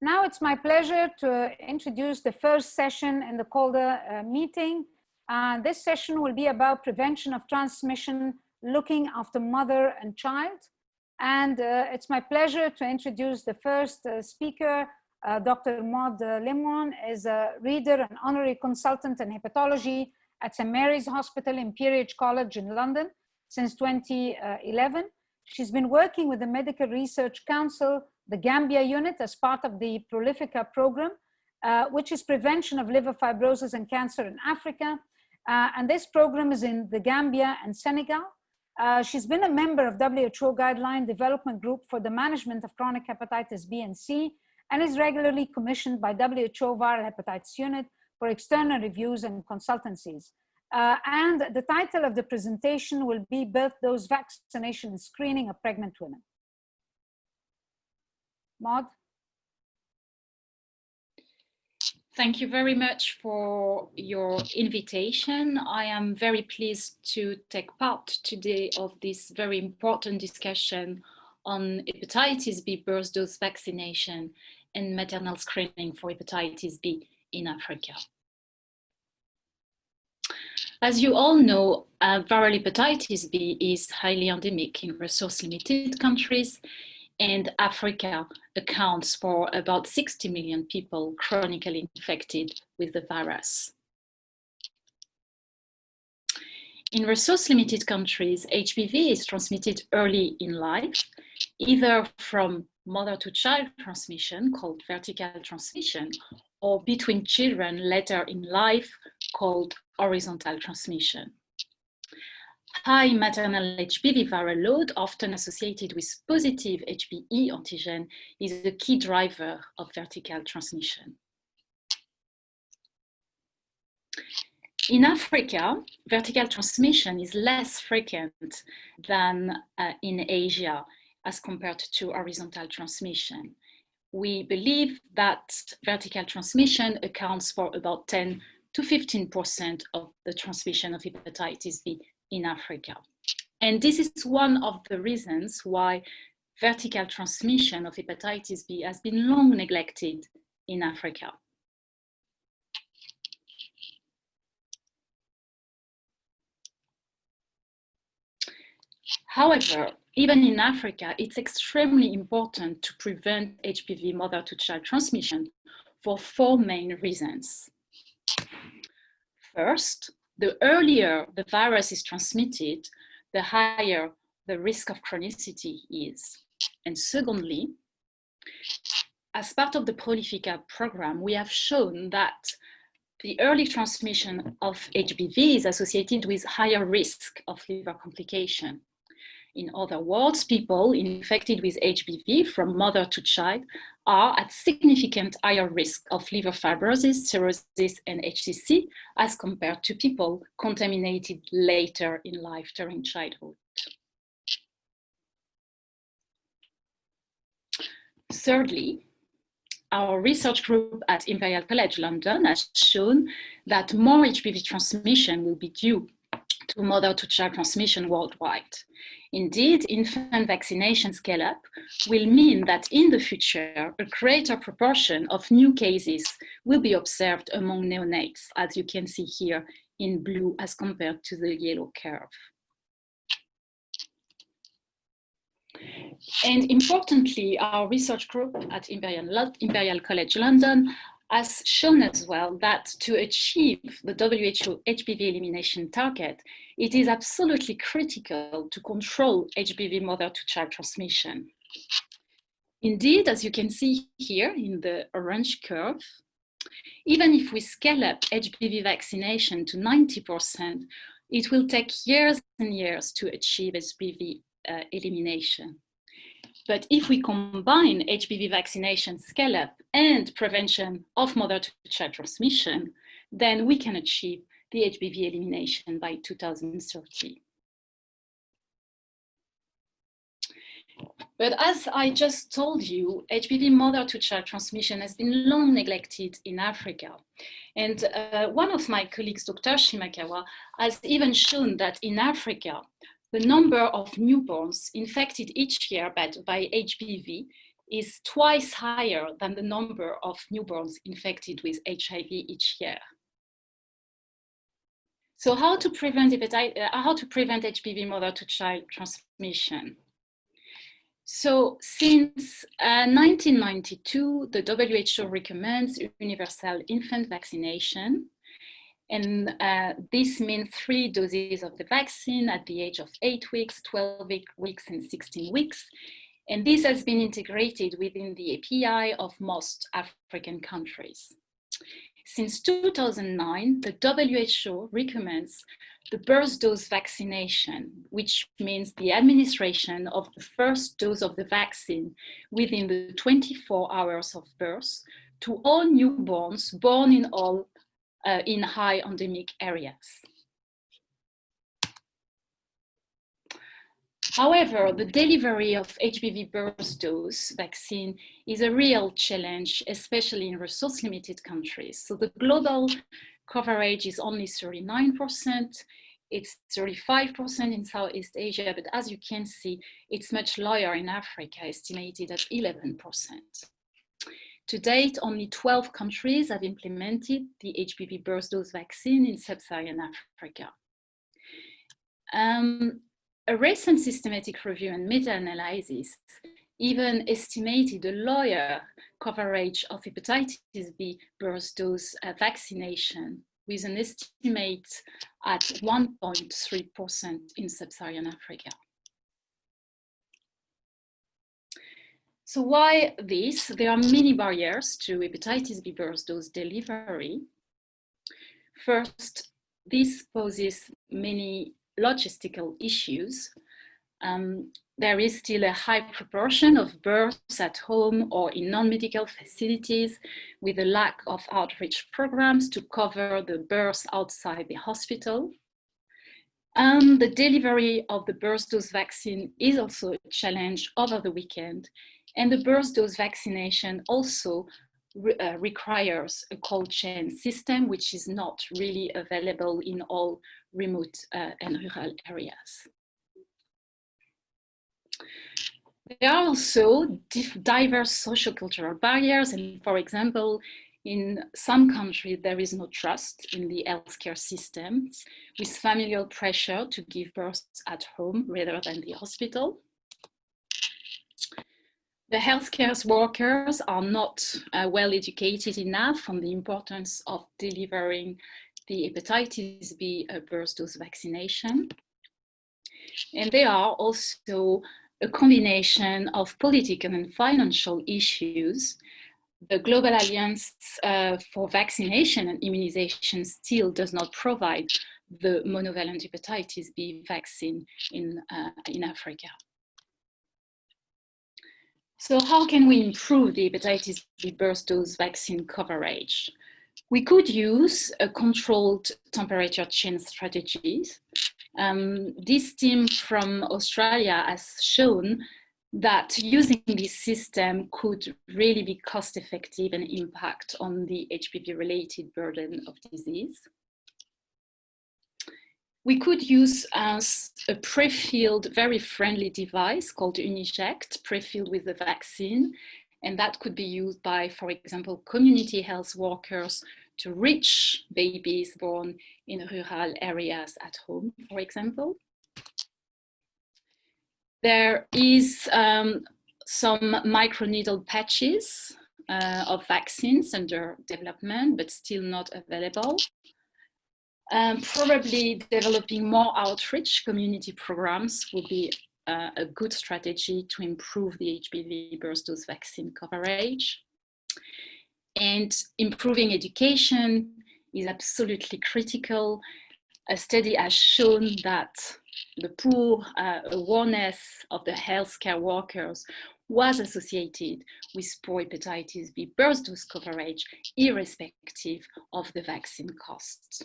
Now it's my pleasure to introduce the first session in the COLDA meeting. This session will be about prevention of transmission, looking after mother and child. And it's my pleasure to introduce the first speaker. Dr. Maud Limwan is a reader and honorary consultant in hepatology at St. Mary's Hospital, Imperial College in London since 2011. She's been working with the Medical Research Council, the Gambia unit, as part of the Prolifica program, which is prevention of liver fibrosis and cancer in Africa. And this program is in the Gambia and Senegal. She's been a member of WHO Guideline Development Group for the Management of Chronic Hepatitis B and C, and is regularly commissioned by WHO Viral Hepatitis Unit for external reviews and consultancies. And the title of the presentation will be Birth Dose Vaccination and Screening of Pregnant Women. Maud? Thank you very much for your invitation. I am very pleased to take part today of this very important discussion on hepatitis B birth dose vaccination and maternal screening for hepatitis B in Africa. As you all know, viral hepatitis B is highly endemic in resource-limited countries, and Africa accounts for about 60 million people chronically infected with the virus. In resource-limited countries, HBV is transmitted early in life, either from mother-to-child transmission, called vertical transmission, or between children later in life, called horizontal transmission. High maternal HBV viral load, often associated with positive HBe antigen, is a key driver of vertical transmission. In Africa, vertical transmission is less frequent than in Asia as compared to horizontal transmission. We believe that vertical transmission accounts for about 10 to 15% of the transmission of hepatitis B in Africa. And this is one of the reasons why vertical transmission of hepatitis B has been long neglected in Africa. However, even in Africa, it's extremely important to prevent HBV mother-to-child transmission for four main reasons. First, the earlier the virus is transmitted, the higher the risk of chronicity is. And secondly, as part of the Prolifica program, we have shown that the early transmission of HBV is associated with higher risk of liver complication. In other words, people infected with HBV from mother to child are at significant higher risk of liver fibrosis, cirrhosis, and HCC as compared to people contaminated later in life during childhood. Thirdly, our research group at Imperial College London has shown that more HBV transmission will be due to mother-to-child transmission worldwide. Indeed, infant vaccination scale-up will mean that in the future, a greater proportion of new cases will be observed among neonates, as you can see here in blue as compared to the yellow curve. And importantly, our research group at Imperial College London has shown as well that to achieve the WHO HBV elimination target, it is absolutely critical to control HBV mother-to-child transmission. Indeed, as you can see here in the orange curve, even if we scale up HBV vaccination to 90%, it will take years and years to achieve HBV elimination. But if we combine HBV vaccination scale-up and prevention of mother-to-child transmission, then we can achieve the HBV elimination by 2030. But as I just told you, HBV mother-to-child transmission has been long neglected in Africa. And one of my colleagues, Dr. Shimakawa, has even shown that in Africa, the number of newborns infected each year by HBV is twice higher than the number of newborns infected with HIV each year. So how to prevent HBV mother-to-child transmission? So since 1992, the WHO recommends universal infant vaccination. And this means 3 doses of the vaccine at the age of 8 weeks, 12 weeks, and 16 weeks. And this has been integrated within the API of most African countries. Since 2009, the WHO recommends the birth dose vaccination, which means the administration of the first dose of the vaccine within the 24 hours of birth to all newborns born in high endemic areas. However, the delivery of HBV birth dose vaccine is a real challenge, especially in resource-limited countries. So the global coverage is only 39%. It's 35% in Southeast Asia, but as you can see, it's much lower in Africa, estimated at 11%. To date, only 12 countries have implemented the HBV birth dose vaccine in Sub-Saharan Africa. A recent systematic review and meta-analysis even estimated a lower coverage of hepatitis B birth dose vaccination, with an estimate at 1.3% in Sub-Saharan Africa. So why this? There are many barriers to hepatitis B birth dose delivery. First, this poses many logistical issues. There is still a high proportion of births at home or in non-medical facilities, with a lack of outreach programs to cover the births outside the hospital. The delivery of the birth dose vaccine is also a challenge over the weekend, and the birth dose vaccination also requires a cold chain system, which is not really available in all remote and rural areas. There are also diverse sociocultural barriers, and for example, in some countries there is no trust in the healthcare systems, with familial pressure to give birth at home rather than the hospital. The healthcare workers are not well educated enough on the importance of delivering the hepatitis B birth dose vaccination. And there are also a combination of political and financial issues. The Global Alliance for Vaccination and Immunization still does not provide the monovalent hepatitis B vaccine in Africa. So how can we improve the hepatitis B birth dose vaccine coverage? We could use a controlled temperature change strategies. This team from Australia has shown that using this system could really be cost effective and impact on the HBV related burden of disease. We could use a pre-filled, very friendly device called Uniject, pre-filled with the vaccine. And that could be used by, for example, community health workers to reach babies born in rural areas at home, for example. There is some microneedle patches of vaccines under development, but still not available. Probably developing more outreach community programs would be a good strategy to improve the HBV birth dose vaccine coverage. And improving education is absolutely critical. A study has shown that the poor awareness of the healthcare workers was associated with poor hepatitis B birth dose coverage, irrespective of the vaccine costs.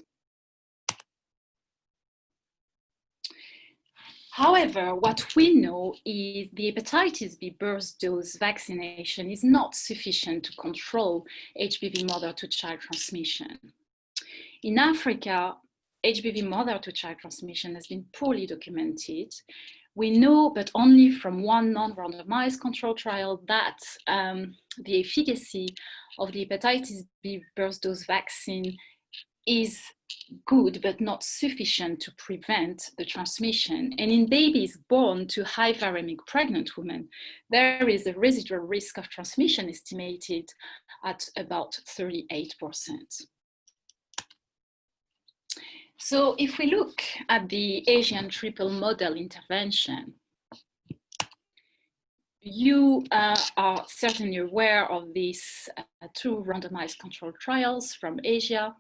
However, what we know is the hepatitis B birth dose vaccination is not sufficient to control HBV mother-to-child transmission. In Africa, HBV mother-to-child transmission has been poorly documented, We know, but only from one non-randomized control trial, that the efficacy of the hepatitis B burst dose vaccine is good, but not sufficient to prevent the transmission. And in babies born to high viremic pregnant women, there is a residual risk of transmission estimated at about 38%. So if we look at the Asian triple model intervention, you are certainly aware of these two randomized controlled trials from Asia.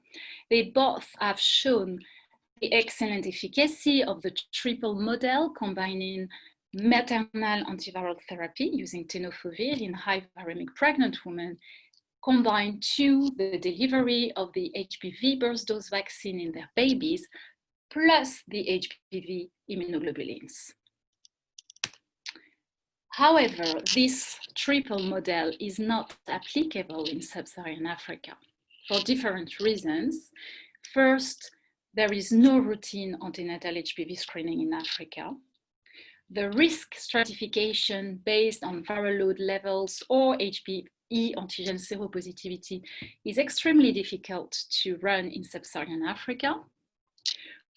They both have shown the excellent efficacy of the triple model, combining maternal antiviral therapy using tenofovir in high viremic pregnant women, combined to the delivery of the HBV burst dose vaccine in their babies, plus the HBV immunoglobulins. However, this triple model is not applicable in Sub-Saharan Africa for different reasons. First, there is no routine antenatal HBV screening in Africa. The risk stratification based on viral load levels or HBV antigen seropositivity is extremely difficult to run in Sub-Saharan Africa.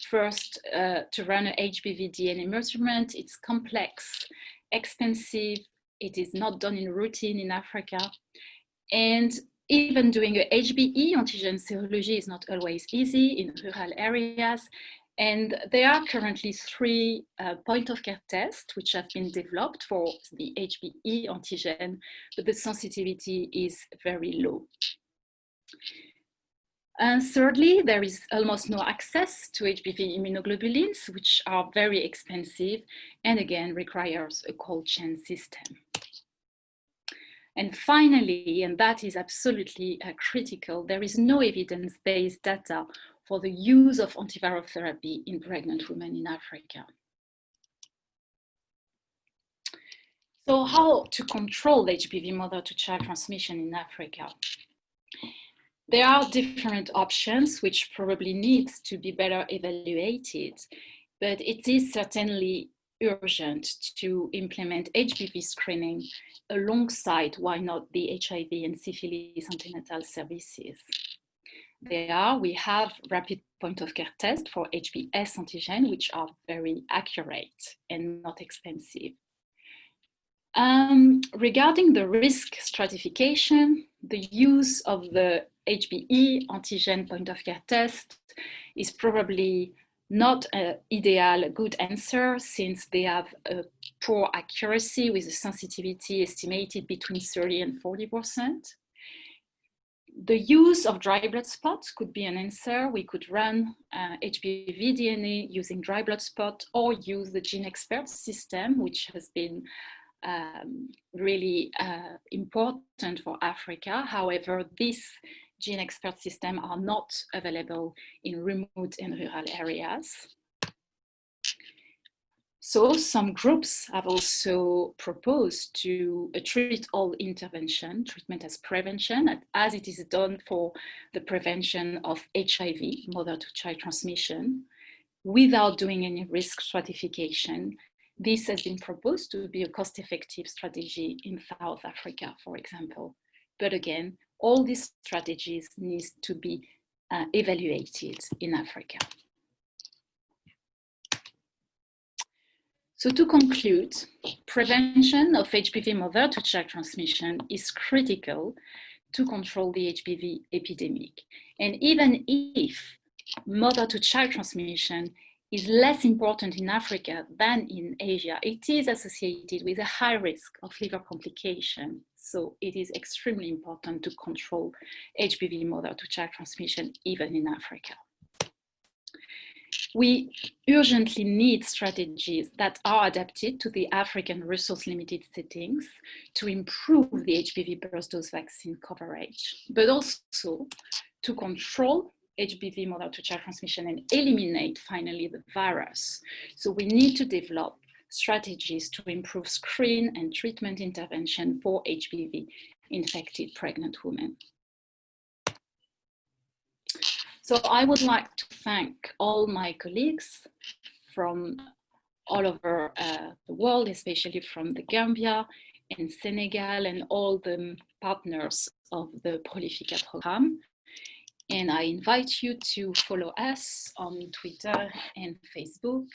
First, to run an HBV DNA measurement, it's complex, expensive, it is not done in routine in Africa, and even doing a HBE antigen serology is not always easy in rural areas. And there are currently 3 point-of-care tests which have been developed for the HBE antigen, but the sensitivity is very low. And thirdly, there is almost no access to HBV immunoglobulins, which are very expensive and again requires a cold chain system. And finally, and that is absolutely critical, there is no evidence-based data for the use of antiviral therapy in pregnant women in Africa. So how to control HBV mother-to-child transmission in Africa? There are different options which probably need to be better evaluated, but it is certainly urgent to implement HBV screening alongside, why not, the HIV and syphilis antenatal services. We have rapid point-of-care tests for HBs antigen, which are very accurate and not expensive. Regarding the risk stratification, the use of the HBE antigen point-of-care test is probably not an ideal good answer, since they have a poor accuracy with a sensitivity estimated between 30 and 40%. The use of dry blood spots could be an answer. We could run HBV DNA using dry blood spot, or use the gene expert system, which has been really important for Africa. However, these gene expert systems are not available in remote and rural areas. So some groups have also proposed to treat all intervention, treatment as prevention, as it is done for the prevention of HIV, mother-to-child transmission, without doing any risk stratification. This has been proposed to be a cost-effective strategy in South Africa, for example. But again, all these strategies need to be evaluated in Africa. So to conclude, prevention of HBV mother-to-child transmission is critical to control the HBV epidemic. And even if mother-to-child transmission is less important in Africa than in Asia, it is associated with a high risk of liver complication. So it is extremely important to control HBV mother-to-child transmission even in Africa. We urgently need strategies that are adapted to the African resource-limited settings to improve the HBV burst dose vaccine coverage, but also to control HBV mother-to-child transmission and eliminate finally the virus. So we need to develop strategies to improve screen and treatment intervention for HBV infected pregnant women. So I would like to thank all my colleagues from all over the world, especially from the Gambia and Senegal and all the partners of the Prolifica program. And I invite you to follow us on Twitter and Facebook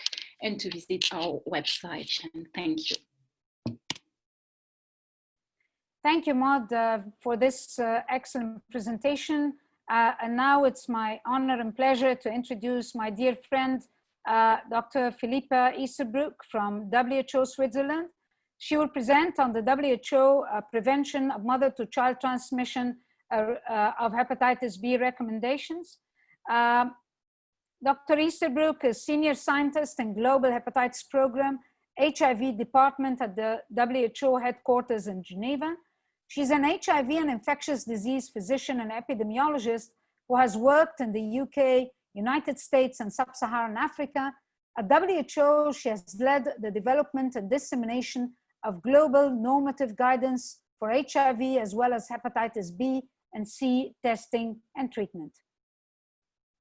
and to visit our website. And thank you. Thank you, Maud, for this excellent presentation. And now it's my honor and pleasure to introduce my dear friend, Dr. Philippa Easterbrook from WHO Switzerland. She will present on the WHO prevention of mother-to-child transmission of hepatitis B recommendations. Dr. Easterbrook is Senior Scientist in Global Hepatitis Program, HIV Department at the WHO headquarters in Geneva. She's an HIV and infectious disease physician and epidemiologist who has worked in the UK, United States, and Sub-Saharan Africa. At WHO, she has led the development and dissemination of global normative guidance for HIV as well as hepatitis B and C testing and treatment.